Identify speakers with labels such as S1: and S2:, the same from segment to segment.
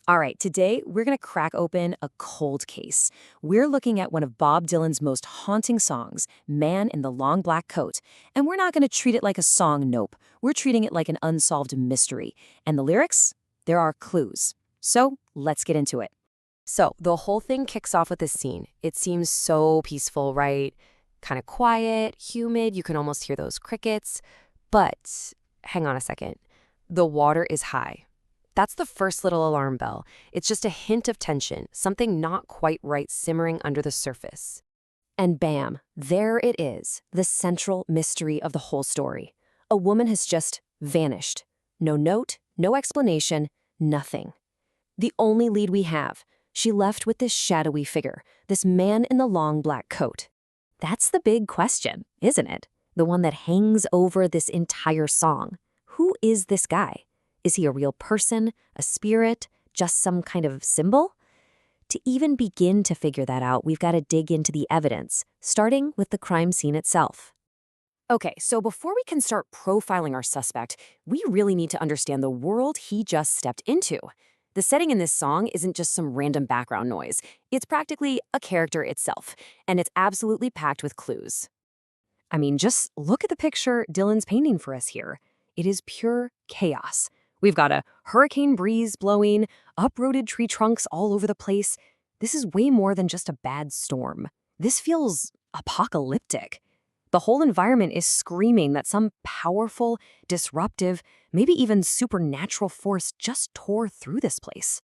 S1: All right, today we're going to crack open a cold case. We're looking at one of Bob Dylan's most haunting songs, Man in the Long Black Coat. And we're not going to treat it like a song, nope. We're treating it like an unsolved mystery. And the lyrics? There are clues. So let's get into it. So the whole thing kicks off with this scene. It seems so peaceful, right? Kind of quiet, humid, you can almost hear those crickets. But hang on a second. The water is high. That's the first little alarm bell. It's just a hint of tension, something not quite right simmering under the surface. And bam, there it is, the central mystery of the whole story. A woman has just vanished. No note, no explanation, nothing. The only lead we have, she left with this shadowy figure, this man in the long black coat. That's the big question, isn't it? The one that hangs over this entire song. Who is this guy? Is he a real person, a spirit, just some kind of symbol? To even begin to figure that out, we've got to dig into the evidence, starting with the crime scene itself. Okay, so before we can start profiling our suspect, we really need to understand the world he just stepped into. The setting in this song isn't just some random background noise. It's practically a character itself, and it's absolutely packed with clues. I mean, just look at the picture Dylan's painting for us here. It is pure chaos. We've got a hurricane breeze blowing, uprooted tree trunks all over the place. This is way more than just a bad storm. This feels apocalyptic. The whole environment is screaming that some powerful, disruptive, maybe even supernatural force just tore through this place.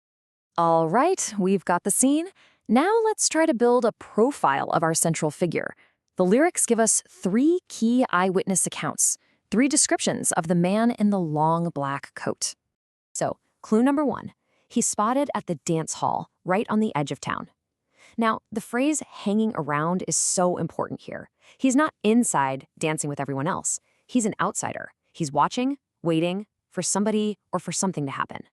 S1: All right, we've got the scene. Now let's try to build a profile of our central figure. The lyrics give us 3 key eyewitness accounts. 3 descriptions of the man in the long black coat. So, clue number 1, he's spotted at the dance hall right on the edge of town. Now, the phrase hanging around is so important here. He's not inside dancing with everyone else. He's an outsider. He's watching, waiting for somebody or for something to happen.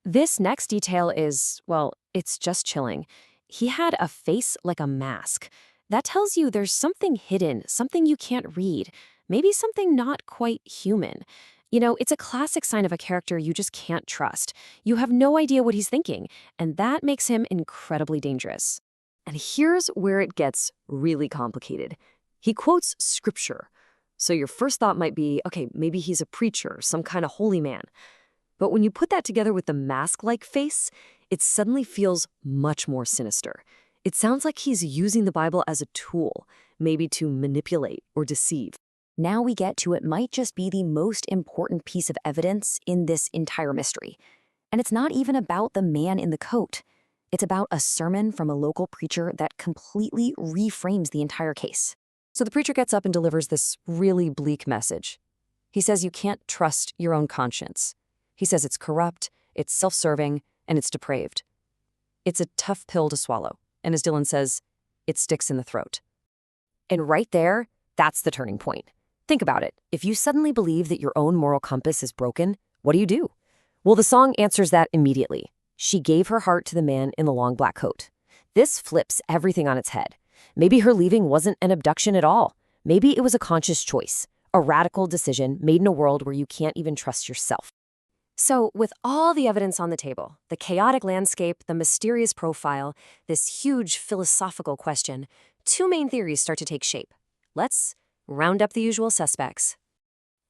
S1: This next detail is, well, it's just chilling. He had a face like a mask. That tells you there's something hidden, something you can't read. Maybe something not quite human. You know, it's a classic sign of a character you just can't trust. You have no idea what he's thinking, and that makes him incredibly dangerous. And here's where it gets really complicated. He quotes scripture. So your first thought might be, okay, maybe he's a preacher, some kind of holy man. But when you put that together with the mask-like face, it suddenly feels much more sinister. It sounds like he's using the Bible as a tool, maybe to manipulate or deceive. Now we get to it might just be the most important piece of evidence in this entire mystery. And it's not even about the man in the coat. It's about a sermon from a local preacher that completely reframes the entire case. So the preacher gets up and delivers this really bleak message. He says you can't trust your own conscience. He says it's corrupt, it's self-serving, and it's depraved. It's a tough pill to swallow. And as Dylan says, it sticks in the throat. And right there, that's the turning point. Think about it. If you suddenly believe that your own moral compass is broken, what do? Well, the song answers that immediately. She gave her heart to the man in the long black coat. This flips everything on its head. Maybe her leaving wasn't an abduction at all. Maybe it was a conscious choice, a radical decision made in a world where you can't even trust yourself. So, with all the evidence on the table, the chaotic landscape, the mysterious profile, this huge philosophical question, 2 main theories start to take shape. Let's round up the usual suspects.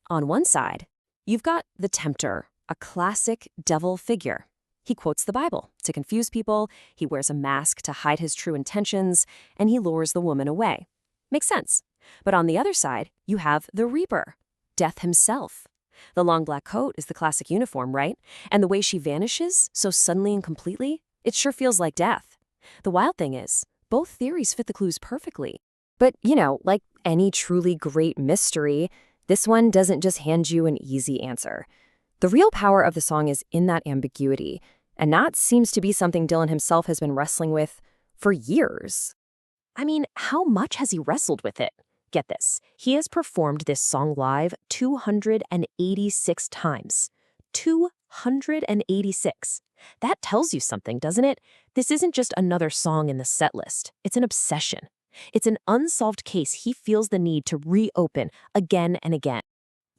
S1: On one side, you've got the tempter, a classic devil figure. He quotes the Bible to confuse people, he wears a mask to hide his true intentions, and he lures the woman away. Makes sense. But on the other side, you have the reaper, death himself. The long black coat is the classic uniform, right? And the way she vanishes so suddenly and completely, it sure feels like death. The wild thing is, both theories fit the clues perfectly. But, you know, like any truly great mystery, this one doesn't just hand you an easy answer. The real power of the song is in that ambiguity, and that seems to be something Dylan himself has been wrestling with for years. I mean, how much has he wrestled with it? Get this, he has performed this song live 286 times. 286. That tells you something, doesn't it? This isn't just another song in the set list. It's an obsession. It's an unsolved case he feels the need to reopen again and again.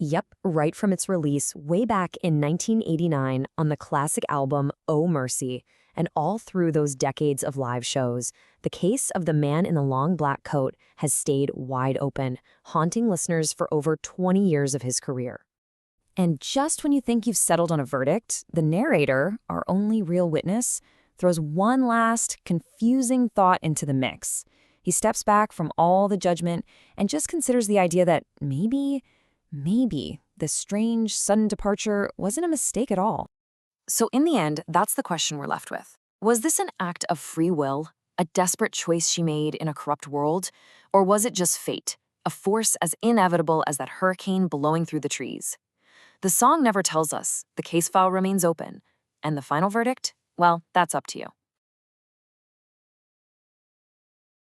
S1: Yep, right from its release way back in 1989 on the classic album Oh Mercy, and all through those decades of live shows, the case of the man in the long black coat has stayed wide open, haunting listeners for over 20 years of his career. And just when you think you've settled on a verdict, the narrator, our only real witness, throws one last, confusing thought into the mix. He steps back from all the judgment and just considers the idea that maybe this strange, sudden departure wasn't a mistake at all. So in the end, that's the question we're left with. Was this an act of free will, a desperate choice she made in a corrupt world? Or was it just fate, a force as inevitable as that hurricane blowing through the trees? The song never tells us, the case file remains open, and the final verdict? Well, that's up to you.